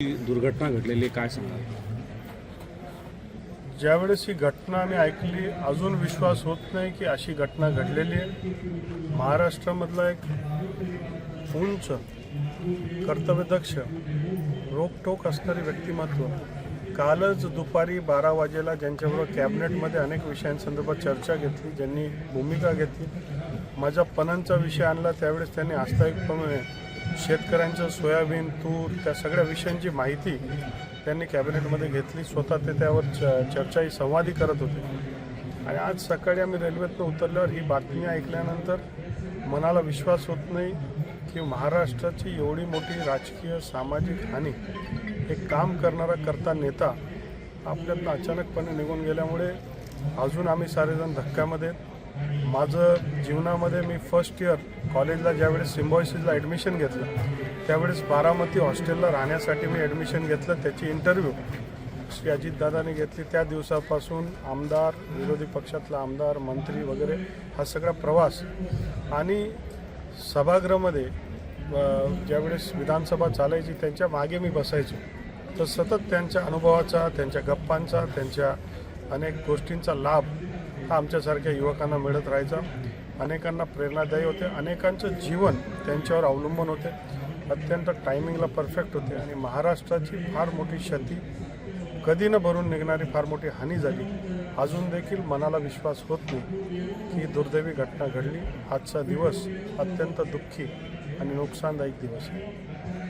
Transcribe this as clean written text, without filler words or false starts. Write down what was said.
दुर्घटना घडलेली काय सांगाल? ज्यावेळेस ही घटना आम्ही ऐकली अजून विश्वास होत नाही की अशी घटना घडलेली आहे. महाराष्ट्रामधला एक उंच कर्तव्यदक्ष रोखठोक असणारी व्यक्तिमत्व कालच दुपारी 12 वाजेला ज्यांच्याबरोबर कॅबिनेटमध्ये अनेक विषयांसंदर्भात चर्चा घेतली, ज्यांनी भूमिका घेतली, माझा पणनचा विषय आणला, त्यावेळेस त्यांनी आस्थायिकपणे शेतकऱ्यांचं सोयाबीन, तूर त्या सगळ्या विषयांची माहिती त्यांनी कॅबिनेटमध्ये घेतली. स्वतः ते त्यावर चर्चाही संवादी करत होते. आणि आज सकाळी आम्ही रेल्वेतनं उतरल्यावर ही बातमी ऐकल्यानंतर मनाला विश्वास होत नाही की महाराष्ट्राची एवढी मोठी राजकीय सामाजिक हानी, एक काम करणारा करता नेता आपल्यातनं अचानकपणे निघून गेल्यामुळे अजून आम्ही सारेजण धक्क्यामध्ये. माझं जीवनामध्ये मी फर्स्ट इयर कॉलेजला ज्यावेळेस सिम्बॉयसिसला ॲडमिशन घेतलं त्यावेळेस बारामती हॉस्टेलला राहण्यासाठी मी ॲडमिशन घेतलं. त्याची इंटरव्ह्यू श्री अजितदादांनी घेतली. त्या दिवसापासून आमदार, विरोधी पक्षातला आमदार, मंत्री वगैरे हा सगळा प्रवास आणि सभागृहामध्ये ज्यावेळेस विधानसभा चालायची त्यांच्या मागे मी बसायचो. तर सतत त्यांच्या अनुभवाचा, त्यांच्या गप्पांचा, त्यांच्या अनेक गोष्टींचा लाभ हा आमच्यासारख्या युवकांना मिळत राहायचा. अनेकांना प्रेरणादायी होते, अनेकांचं जीवन त्यांच्यावर अवलंबून होते, अत्यंत टायमिंगला परफेक्ट होते. आणि महाराष्ट्राची फार मोठी क्षती, कधी न भरून निघणारी फार मोठी हानी झाली. अजून देखील मनाला विश्वास होत नाही की दुर्दैवी घटना घडली. आजचा दिवस अत्यंत दुःखी आणि नुकसानदायक दिवस आहे.